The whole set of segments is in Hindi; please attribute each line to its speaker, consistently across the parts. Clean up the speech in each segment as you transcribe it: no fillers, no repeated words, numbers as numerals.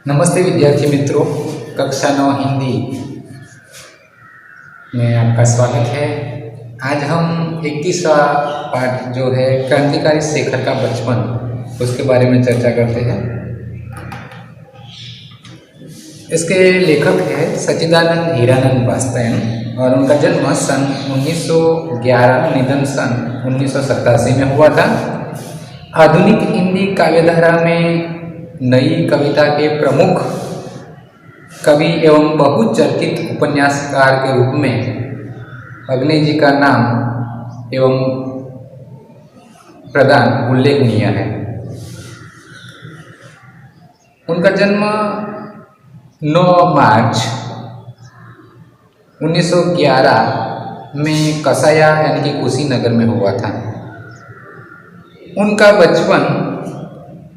Speaker 1: नमस्ते विद्यार्थी मित्रों, कक्षा 9 हिंदी में आपका स्वागत है। आज हम 21वां पाठ जो है क्रांतिकारी शेखर का बचपन उसके बारे में चर्चा करते हैं। इसके लेखक है सच्चिदानंद हीरानंद वात्स्यायन और उनका जन्म सन 1911, निधन सन 1987 में हुआ था। आधुनिक हिंदी काव्यधारा में नई कविता के प्रमुख कवि एवं बहुचर्चित उपन्यासकार के रूप में अग्नि जी का नाम एवं प्रदान उल्लेखनीय है। उनका जन्म 9 मार्च 1911 में कसाया यानी कि कुशीनगर में हुआ था। उनका बचपन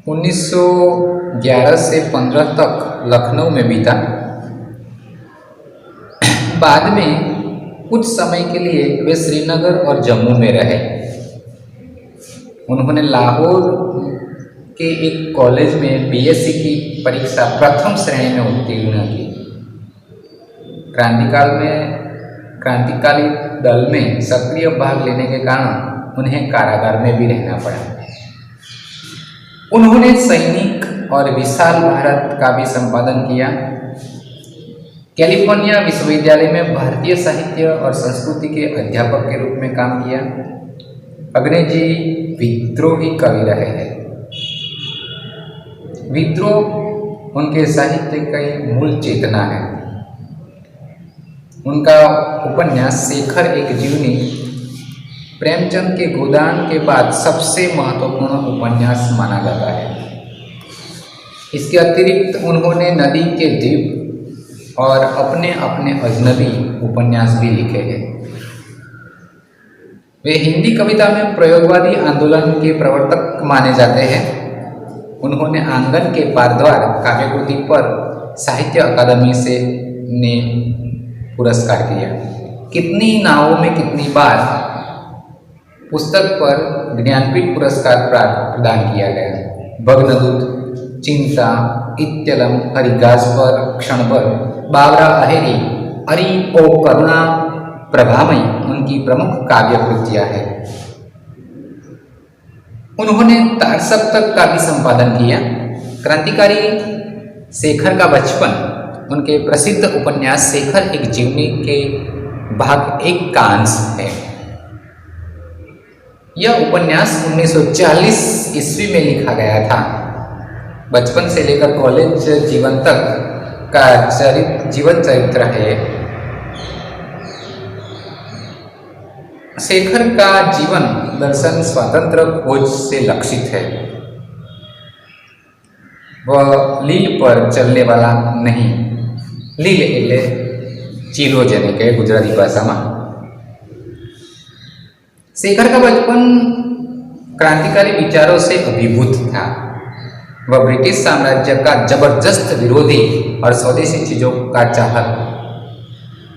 Speaker 1: 1911 से 15 तक लखनऊ में बीता। बाद में कुछ समय के लिए वे श्रीनगर और जम्मू में रहे। उन्होंने लाहौर के एक कॉलेज में बीएससी की परीक्षा प्रथम श्रेणी में उत्तीर्ण की। क्रांतिकारी दल में सक्रिय भाग लेने के कारण उन्हें कारागार में भी रहना पड़ा। उन्होंने सैनिक और विशाल भारत का भी संपादन किया। कैलिफोर्निया विश्वविद्यालय में भारतीय साहित्य और संस्कृति के अध्यापक के रूप में काम किया। अग्नि जी विद्रोही कवि रहे हैं। विद्रोह उनके साहित्य की मूल चेतना है। उनका उपन्यास शेखर एक जीवनी प्रेमचंद के गोदान के बाद सबसे महत्वपूर्ण उपन्यास माना जाता है। इसके अतिरिक्त उन्होंने नदी के द्वीप और अपने अजनबी उपन्यास भी लिखे हैं। वे हिंदी कविता में प्रयोगवादी आंदोलन के प्रवर्तक माने जाते हैं। उन्होंने आंगन के पारद्वार काव्यकृति पर साहित्य अकादमी से ने पुरस्कार किया। कितनी नावों में कितनी बार पुस्तक पर ज्ञानपीठ पुरस्कार प्रदान किया गया। भग्नदूत, चिंता, इत्यलम, हरिगाज पर, क्षणभर, बावरा अहेरी, अरि ओ करुणा प्रभामयी उनकी प्रमुख काव्य कृतियां हैं। उन्होंने तारसप्तक का भी संपादन किया। क्रांतिकारी शेखर का बचपन उनके प्रसिद्ध उपन्यास शेखर एक जीवनी के भाग 1 का अंश है। यह उपन्यास 1940 ईस्वी में लिखा गया था। बचपन से लेकर कॉलेज जीवन तक का जीवन चरित्र है। शेखर का जीवन दर्शन स्वतंत्र खोज से लक्षित है। वह लील पर चलने वाला नहीं। लील એટલે ચીલો જેને કહે ગુજરાતી ભાષામાં। शेखर का बचपन क्रांतिकारी विचारों से अभिभूत था। वह ब्रिटिश साम्राज्य का जबरदस्त विरोधी और स्वदेशी चीजों का चाहक,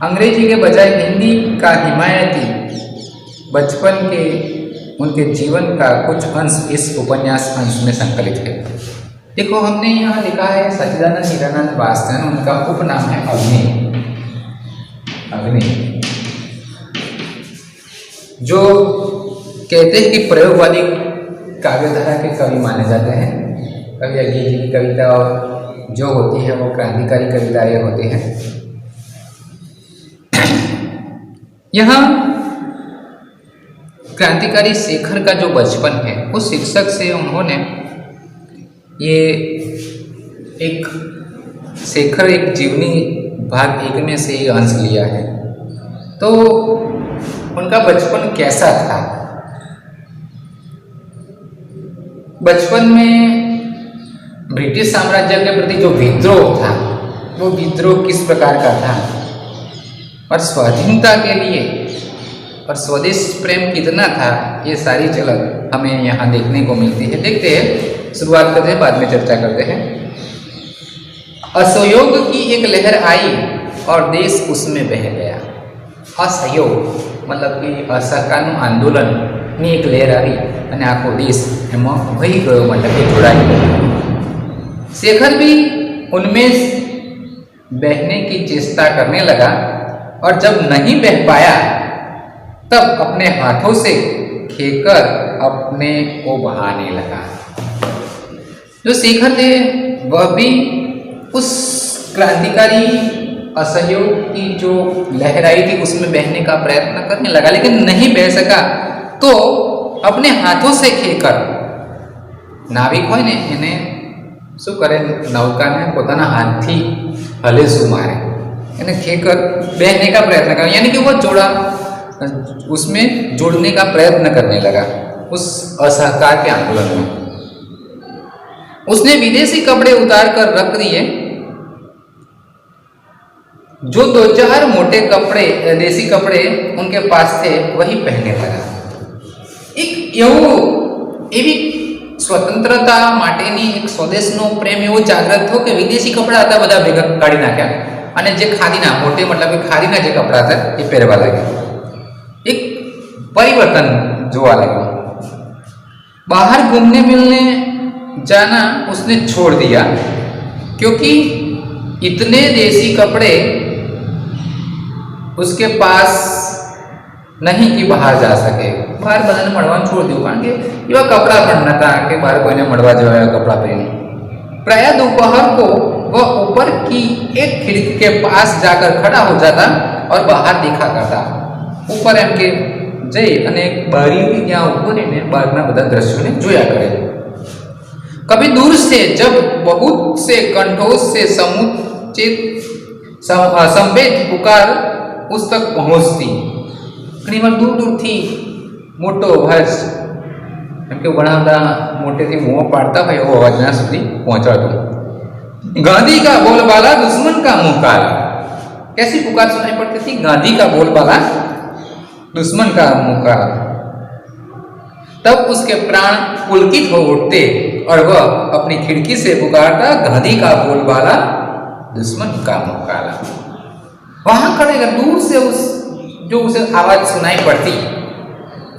Speaker 1: अंग्रेजी के बजाय हिंदी का हिमायती बचपन के उनके जीवन का कुछ अंश इस उपन्यास अंश में संकलित है। देखो, हमने यहाँ लिखा है सच्चिदानंद हीरानंद वात्स्यायन, उनका उपनाम है अग्नि, जो कहते हैं कि प्रयोगवादी काव्यधारा के कवि माने जाते हैं। कवि अग्नि जी की कविता जो होती है वो क्रांतिकारी कविताएं होती हैं। यहाँ क्रांतिकारी शेखर का जो बचपन है उस शीर्षक से उन्होंने ये एक शेखर एक जीवनी भाग 1 में से अंश लिया है। तो उनका बचपन कैसा था? बचपन में ब्रिटिश साम्राज्य के प्रति जो विद्रोह था वो विद्रोह किस प्रकार का था और स्वाधीनता के लिए और स्वदेश प्रेम कितना था, ये सारी झलक हमें यहाँ देखने को मिलती है। देखते हैं, शुरुआत करते हैं, बाद में चर्चा करते हैं। असहयोग की एक लहर आई और देश उसमें बह गया। असहयोग मतलब कि असहकारનું આંદોલનની એક લહેર આવી અને આખો દેશ એમાં વહી ગયો, मतलब કે જોડાઈ ગયો। शेखर भी उनमें बहने की चेष्टा करने लगा और जब नहीं बह पाया तब अपने हाथों से खेकर अपने को बहाने लगा। जो शेखर थे वह भी उस क्रांतिकारी असहयोग की जो लहर आई थी उसमें बहने का प्रयत्न करने लगा, लेकिन नहीं बह सका तो अपने हाथों से खेकर, नाविक હોય ને એને શું કરે, નૌકાને પોતાના હાથથી હલે શું મારે, એને ખેकर बहने का प्रयत्न कर, यानी कि वो जोड़ा उसमें जोड़ने का प्रयत्न करने लगा उस असहकार के आंदोलन में। उसने विदेशी कपड़े उतार कर रख दिए, जो 2-4 मोटे कपड़े देसी कपड़े उनके पास थे वही पहनने लगा। एक एवी स्वतंत्रता माटेनी एक स्वदेशनो प्रेम एवो जागृत थयो कि विदेशी कपड़ा હતા બધા ભેગા કાઢી નાખ્યા અને જે ખાદીના મોટે मतलब કે ખાદીના જે કપડા હતા એ પહેરવા લાગ્યા। एक परिवर्तन જોવા લાગ્યું। बाहर घूमने मिलने जाना उसने छोड़ दिया क्योंकि इतने देसी कपड़े उसके पास नहीं कि बाहर जा सके। बाहर बधाने मळवानुं छोड़ दियुं कारण के एवा कपड़ा पण नता कि बाहर कोईने मळवा जवाय कपड़ा पहरीने। प्राय दोपहर को वह ऊपर की एक खिड़की के पास जाकर खड़ा हो जाता और बाहर देखा करता। ऊपर एम के जई अने एक बारी थी त्यां ऊभो रहीने बहारना बधा दृश्योने जोया करे। कभी दूर से जब बहुत से कंठों से समुचित संवेद पुकार उस तक पहुंचती, घणी વાર दूर दूर थी मोटो अवाज एम के घणा બધા मोटेથી મોં પાડતા હોય એવો અવાજ ના સુધી પહોંચાડતો। गांधी का बोलबाला दुश्मन का मुंह काला। कैसी पुकार सुनाई पड़ती थी? गांधी का बोलबाला दुश्मन का मुंह काला। तब उसके प्राण पुलकित हो उठते और वह अपनी खिड़की से पुकारता, गांधी का बोलबाला दुश्मन का मुंह काला। वहां खड़े दूर से उसे आवाज सुनाई पड़ती,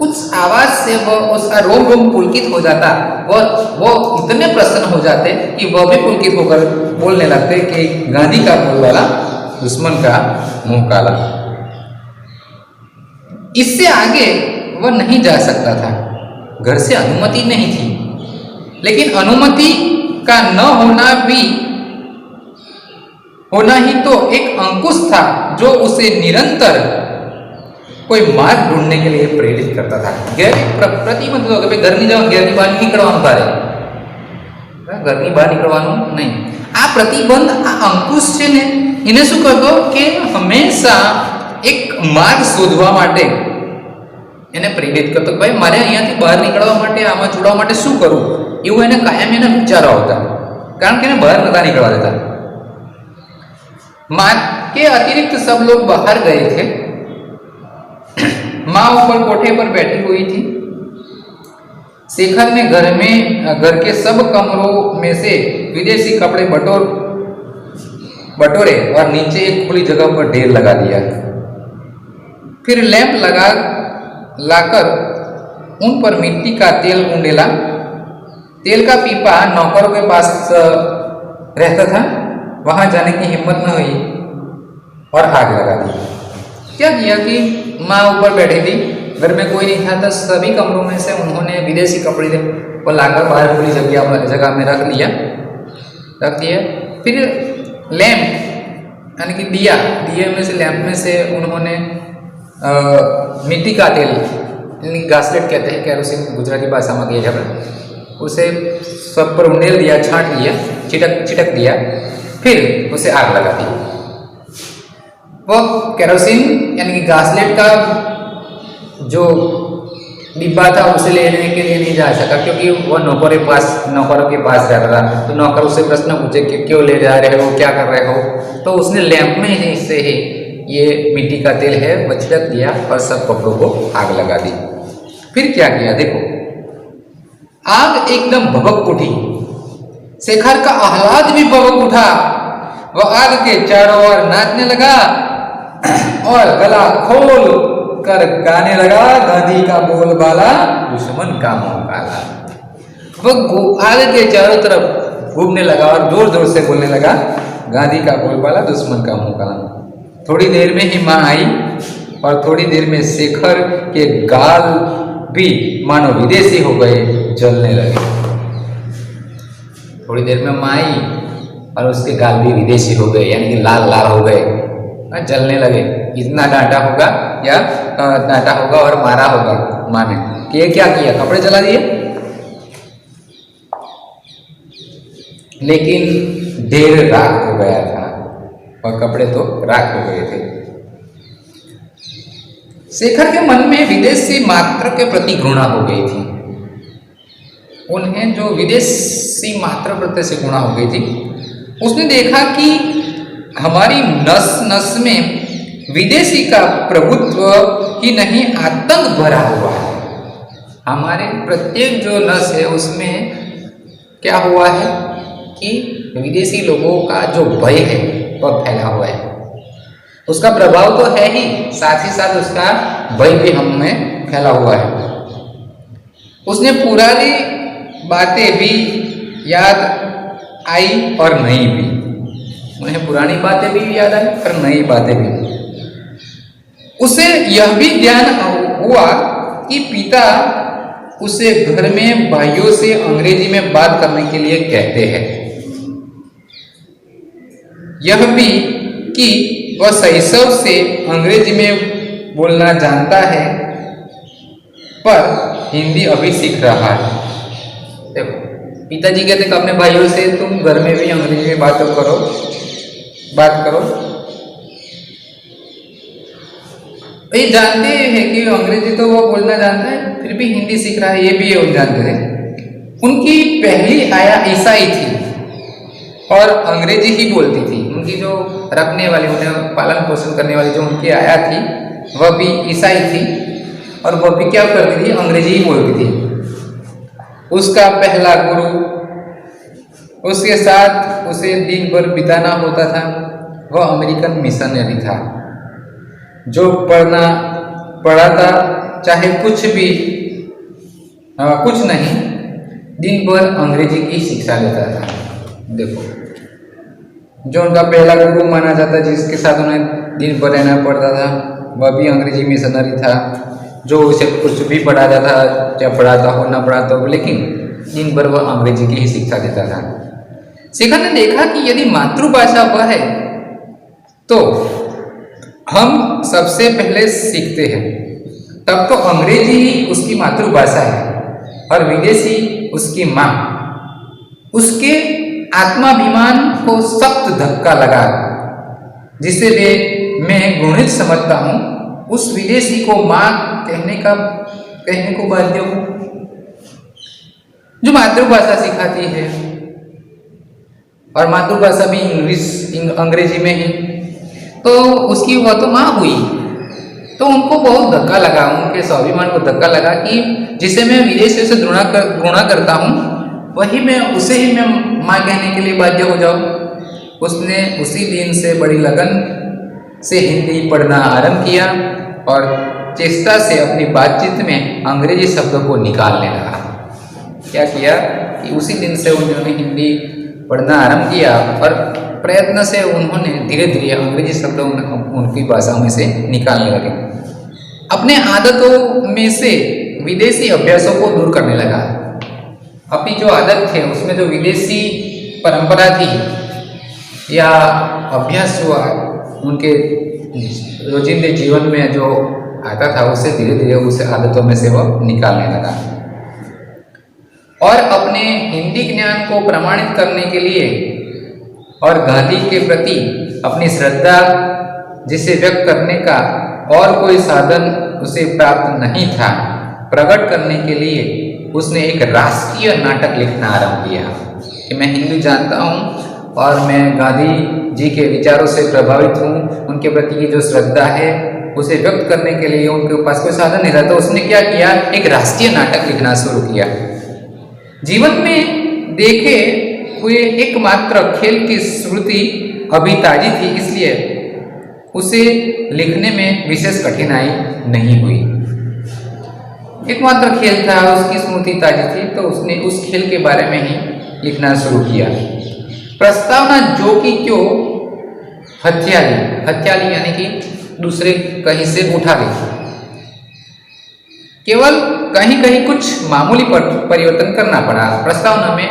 Speaker 1: उस आवाज से वह उसका रोम रोम पुलकित हो जाता। वो इतने प्रसन्न हो जाते कि वह भी पुलकित होकर बोलने लगते कि गांधी का बोलबाला दुश्मन का मुंह काला। इससे आगे वह नहीं जा सकता था, घर से अनुमति नहीं थी। लेकिन अनुमति का न होना ही तो एक अंकुश था जो उसे निरंतर कोई मार्ग ढूंढने के लिए प्रेरित करता था। प्रतिबंध तो कि घर नहीं जाओ, घर की बाहर निकलवानुं तारे, घर की बाहर निकलवानुं नहीं। आ प्रतिबंध आ अंकुश छे ने एने शुं करतो कि हमेशा एक मार्ग शोधवा माटे एने प्रेरित करतो। भाई मारे अहींयाथी बहार निकळवा माटे, आमां जोड़वा माटे शुं करवुं, एवुं एने कायम एना विचारो आवता, कारण के एने बहार नता निकळवा देता। मां के अतिरिक्त सब लोग बाहर गए थे। माँ ऊपर कोठे पर बैठी हुई थी। शेखर ने घर के सब कमरों में से विदेशी कपड़े बटोरे और नीचे एक खुली जगह पर ढेर लगा दिया। फिर लैंप लाकर उन पर मिट्टी का तेल उंडेला। तेल का पीपा नौकरों के पास रहता था, वहां जाने की हिम्मत न हुई और आग लगा दी। क्या किया कि माँ ऊपर बैठी थी, घर में कोई नहीं था, तो सभी कमरों में से उन्होंने विदेशी कपड़े को लाकर बाहर खुली जगह में रख दिया। फिर लैंप यानी कि दिए में से लैंप में से उन्होंने मिट्टी का तेल यानी घासलेट कहते हैं, केरोसिन गुजराती भाषा में कही जाए, उसे सब पर उंडेल दिया, छांट लिया, छिटक दिया, फिर उसे आग लगा दी। वो केरोसिन यानी कि घासलेट का जो डिब्बा था उसे लेने के लिए नहीं जा सका क्योंकि वह नौकरों के पास रहता था। तो नौकर उससे प्रश्न पूछे कि क्यों ले जा रहे हो, क्या कर रहे हो, तो उसने लैंप में ही से ही ये मिट्टी का तेल है वह छिड़क दिया और सब कपड़ों को आग लगा दी। फिर क्या किया देखो, आग एकदम भभक उठी, शेखर का आह्लाद भी भभक उठा। वह आग के चारों ओर नाचने लगा और गला खोल कर गाने लगा, गांधी का बोलबाला दुश्मन का मुंह काला। वह आग के चारों तरफ घूमने लगा और जोर जोर से बोलने लगा, गांधी का बोलबाला दुश्मन का मुंह काला। थोड़ी देर में ही माँ आई और थोड़ी देर में शेखर के गाल भी मानो विदेशी हो गए, जलने लगे। थोड़ी देर में माँ आई और उसके गाल भी विदेशी हो गए, यानी कि लाल लाल हो गए, जलने लगे। इतना डांटा होगा या डांटा होगा और मारा होगा माँ ने कि ये क्या किया, कपड़े जला दिए। लेकिन ढेर राख हो गया था और कपड़े तो राख हो गए थे। शेखर के मन में विदेशी मात्र के प्रति घृणा हो गई थी। उन्हें जो विदेशी मात्र प्रति से घृणा हो गई थी, उसने देखा कि हमारी नस नस में विदेशी का प्रभुत्व ही नहीं, आतंक भरा हुआ है। हमारे प्रत्येक जो नस है उसमें क्या हुआ है कि विदेशी लोगों का जो भय है वह फैला हुआ है। उसका प्रभाव तो है ही, साथ ही साथ उसका भय भी हम में फैला हुआ है। उसने पुरानी बातें भी याद आई और नई भी। उन्हें पुरानी बातें भी याद आई और नई बातें भी। उसे यह भी ध्यान हुआ कि पिता उसे घर में भाइयों से अंग्रेजी में बात करने के लिए कहते हैं। यह भी कि वह शैशव से अंग्रेजी में बोलना जानता है, पर हिंदी अभी सीख रहा है। देखो, पिताजी कहते कि अपने भाइयों से तुम घर में भी अंग्रेजी में बात करो। ये जानते हैं कि अंग्रेजी तो वो बोलना जानता है, फिर भी हिंदी सीख रहा है, ये भी वो जानते थे। उनकी पहली आया ईसाई थी और अंग्रेजी ही बोलती थी। उनकी जो रखने वाली, उन्हें पालन पोषण करने वाली जो उनकी आया थी, वह भी ईसाई थी और वह भी क्या करती थी, अंग्रेजी ही बोलती थी। उसका पहला गुरु, उसके साथ उसे दिन भर बिताना होता था, वह अमेरिकन मिशनरी था जो पढ़ाता चाहे कुछ नहीं, दिन भर अंग्रेजी की शिक्षा देता था। देखो, जो उनका पहला गुरु माना जाता, जिसके साथ उन्हें दिन भर रहना पड़ता था, वह भी अंग्रेजी मिशनरी था, जो उसे कुछ भी पढ़ाता था, चाहे पढ़ाता हो ना पढ़ाता हो, लेकिन दिन भर वह अंग्रेजी की ही शिक्षा देता था। शेखर ने देखा कि यदि मातृभाषा वह है तो हम सबसे पहले सीखते हैं, तब तो अंग्रेजी ही उसकी मातृभाषा है और विदेशी उसकी माँ। उसके आत्माभिमान को सख्त धक्का लगा, जिसे मैं घृणित समझता हूँ। उस विदेशी को माँ कहने को बाध्य हूँ जो मातृभाषा सिखाती है, और मातृभाषा भी अंग्रेजी में ही, तो उसकी वह तो माँ हुई। तो उनको बहुत धक्का लगा, उनके स्वाभिमान को धक्का लगा कि जिसे मैं विदेशी से घृणा करता हूँ, वही मैं उसे ही मैं माँ कहने के लिए बाध्य हो जाऊँ। उसने उसी दिन से बड़ी लगन से हिंदी पढ़ना आरंभ किया और चेष्टा से अपनी बातचीत में अंग्रेजी शब्दों को निकालने लगा। क्या किया कि उसी दिन से उन्होंने हिंदी पढ़ना आरंभ किया और प्रयत्न से उन्होंने धीरे धीरे अंग्रेजी शब्द उनकी भाषा में से निकालने लगे। अपने आदतों में से विदेशी अभ्यासों को दूर करने लगा। अपनी जो आदत थे उसमें जो विदेशी परंपरा थी या अभ्यास हुआ, उनके रोजिंदे जीवन में जो आता था, उसे धीरे धीरे उस आदतों में से वो निकालने लगा। और अपने हिंदी ज्ञान को प्रमाणित करने के लिए और गांधी के प्रति अपनी श्रद्धा जिसे व्यक्त करने का और कोई साधन उसे प्राप्त नहीं था, प्रकट करने के लिए उसने एक राष्ट्रीय नाटक लिखना आरंभ किया कि मैं हिंदू जानता हूँ और मैं गांधी जी के विचारों से प्रभावित हूँ। उनके प्रति की जो श्रद्धा है उसे व्यक्त करने के लिए उनके पास कोई साधन नहीं था, तो उसने क्या किया, एक राष्ट्रीय नाटक लिखना शुरू किया। जीवन में देखे हुए एकमात्र खेल की स्मृति अभी ताजी थी, इसलिए उसे लिखने में विशेष कठिनाई नहीं हुई। एकमात्र खेल था, उसकी स्मृति ताजी थी, तो उसने उस खेल के बारे में ही लिखना शुरू किया। प्रस्तावना जो कि क्यों हत्याली, हत्याली यानी कि दूसरे कहीं से उठा ली, केवल कहीं कहीं कुछ मामूली परिवर्तन करना पड़ा। प्रस्तावना में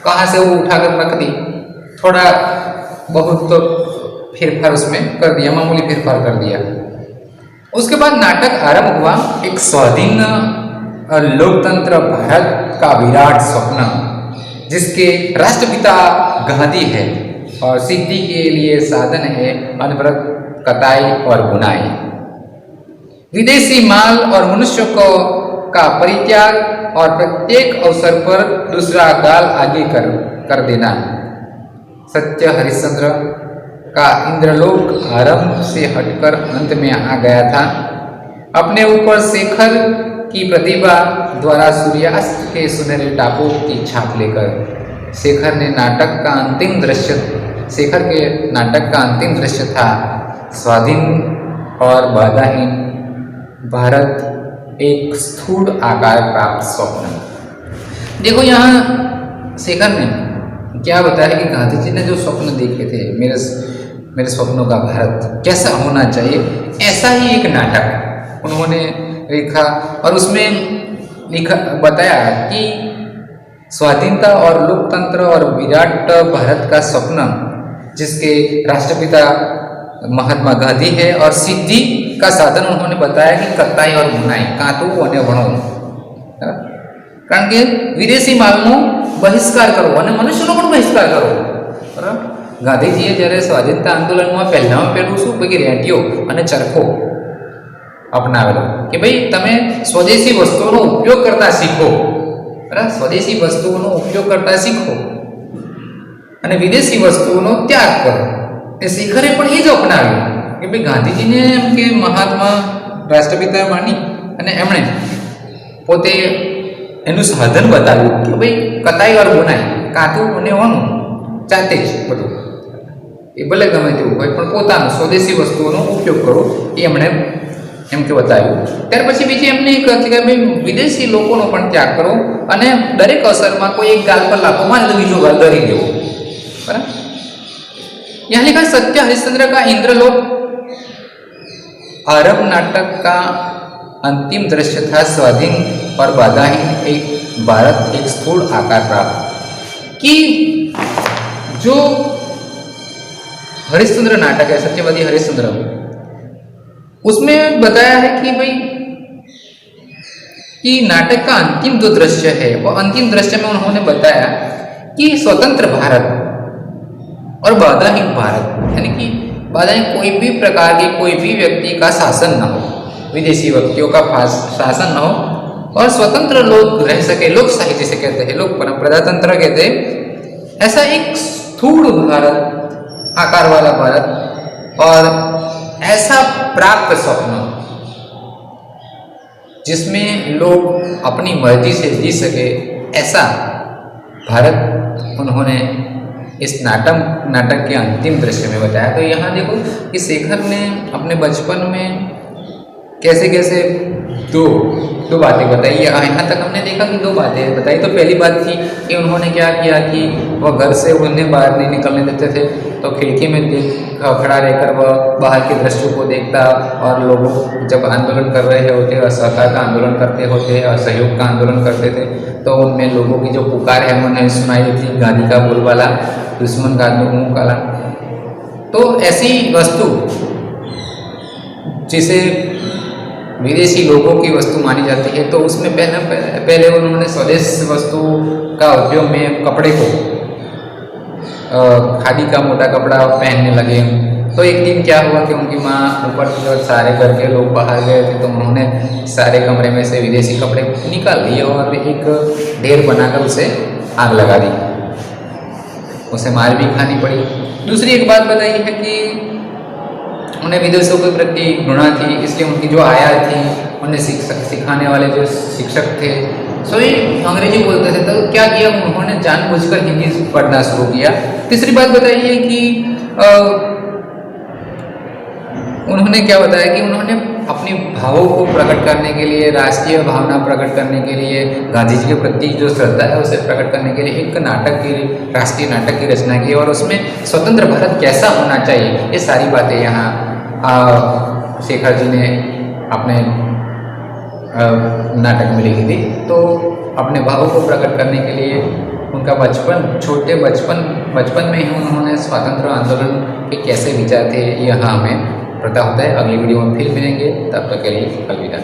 Speaker 1: कहाँ से वो उठाकर रख दी, थोड़ा बहुत तो फेरफार उसमें कर दिया, मामूली फेरफार कर दिया। उसके बाद नाटक आरंभ हुआ। एक स्वाधीन लोकतंत्र भारत का विराट स्वप्न, जिसके राष्ट्रपिता गांधी है और सिद्धि के लिए साधन है अनवरत कताई और बुनाई, विदेशी माल और मनुष्यों को का परित्याग और प्रत्येक अवसर पर दूसरा गाल आगे कर देना। सत्य हरिश्चंद्र का इंद्रलोक आरंभ से हटकर अंत में आ गया था। अपने ऊपर शेखर की प्रतिभा द्वारा सूर्यास्त के सुनहरे टापू की छाप लेकर शेखर के नाटक का अंतिम दृश्य था स्वाधीन और बाधाहीन भारत, एक स्थूल आकार प्राप्त स्वप्न। देखो यहाँ शेखर ने क्या बताया कि गांधी जी ने जो स्वप्न देखे थे, मेरे स्वप्नों का भारत कैसा होना चाहिए, ऐसा ही एक नाटक उन्होंने लिखा और उसमें बताया कि स्वाधीनता और लोकतंत्र और विराट भारत का स्वप्न, जिसके राष्ट्रपिता महात्मा गांधी है और सिद्धि का साधन उन्होंने बताया कि कताई और बुनाई कांतु અને વણો, કારણ કે વિદેશી માલનો બહિષ્કાર કરવો અને મનુષ્યનો પણ બહિષ્કાર કરવો, બરાબર। ગાંધીજીએ જ્યારે સ્વાધીનતા આંદોલનમાં પહેલું શું કે રેડિયો અને ચરખો અપનાવેલો કે ભાઈ તમે સ્વદેશી વસ્તુઓનો ઉપયોગ કરતા શીખો, બરાબર, સ્વદેશી વસ્તુઓનો ઉપયોગ કરતા શીખો અને વિદેશી વસ્તુઓનો ત્યાગ કરો। એ શેખરે પણ એ જ અપનાવ્યું કે ભાઈ ગાંધીજીને એમ કે મહાત્મા રાષ્ટ્રપિતા માની અને એમણે પોતે એનું સાધન બતાવ્યું કે ભાઈ કતાઈ વાર બનાય કાતું અને વાનું જાતે જ બધું, એ ભલે ગમે તેવું હોય પણ પોતાનું સ્વદેશી વસ્તુઓનો ઉપયોગ કરવો એ એમણે એમ કે બતાવ્યું। ત્યાર પછી બીજી એમને એક હતી કે ભાઈ વિદેશી લોકોનો પણ ત્યાગ કરવો અને દરેક અવસરમાં કોઈ એક ગાલ પર લાફો મારે તો બીજો ગાલ ધરી દેવો, બરાબર। यहाँ लिखा सत्य हरिश्चंद्र का इंद्रलोक आरंभ नाटक का अंतिम दृश्य था स्वाधीन और बाधाहीन एक भारत, एक स्थूल आकार प्राप्त। कि जो हरिश्चंद्र नाटक है, सत्यवादी हरिश्चंद्र, उसमें बताया है कि भाई कि नाटक का अंतिम जो दृश्य है वो अंतिम दृश्य में उन्होंने बताया कि स्वतंत्र भारत और बाधाहीन भारत, यानी कि बाधाहीन कोई भी प्रकार की कोई भी व्यक्ति का शासन न हो, विदेशी व्यक्तियों का शासन न हो और स्वतंत्र लोग रह सके, लोकशाही जिसे कहते हैं, लोक प्रजातंत्र कहते हैं, ऐसा एक स्थूल भारत, आकार वाला भारत और ऐसा प्राप्त स्वप्न जिसमें लोग अपनी मर्जी से जी सके, ऐसा भारत उन्होंने इस नाटक के अंतिम दृश्य में बताया। तो यहाँ देखो कि शेखर ने अपने बचपन में कैसे कैसे दो बातें बताई। यहाँ तक हमने देखा कि दो बातें बताई। तो पहली बात थी कि उन्होंने क्या किया कि वह घर से उन्हें बाहर नहीं निकलने देते थे, तो खिड़की में खड़ा रहकर वह बाहर के दृश्यों को देखता और लोगों जब आंदोलन कर रहे होते, असहकार का आंदोलन करते होते, असहयोग का आंदोलन करते थे, तो उनमें लोगों की जो पुकार है उन्हें सुनाई देती, गांधी का बोलबाला, दुश्मन का मुंह काला। तो ऐसी वस्तु जिसे विदेशी लोगों की वस्तु मानी जाती है, तो उसमें पहले उन्होंने स्वदेश वस्तु का उपयोग में कपड़े को खादी का मोटा कपड़ा पहनने लगे। तो एक दिन क्या हुआ कि उनकी माँ ऊपर सारे घर के लोग बाहर गए थे, तो उन्होंने सारे कमरे में से विदेशी कपड़े निकाल लिए और एक ढेर बनाकर उसे आग लगा दी, उसे मार भी खानी पड़ी। दूसरी एक बात बताई है कि उन्हें विदेशों के प्रति घृणा थी, इसलिए उनकी जो आया थी, उन्हें सिखाने वाले जो शिक्षक थे सभी अंग्रेजी बोलते थे, तो क्या किया उन्होंने जानबूझकर हिंदी पढ़ना शुरू किया। तीसरी बात बताइए कि उन्होंने क्या बताया कि उन्होंने अपनी भावों को प्रकट करने के लिए, राष्ट्रीय भावना प्रकट करने के लिए, गांधी जी के प्रति जो श्रद्धा है उसे प्रकट करने के लिए एक नाटक की, राष्ट्रीय नाटक की रचना की और उसमें स्वतंत्र भारत कैसा होना चाहिए ये सारी बातें यहाँ शेखर जी ने अपने नाटक में लिखी थी। तो अपने भावों को प्रकट करने के लिए उनका बचपन में ही उन्होंने स्वतंत्र आंदोलन के कैसे विचार थे यह हमें पता होता है। अगली वीडियो में फिर मिलेंगे, तब तक के लिए अलविदा।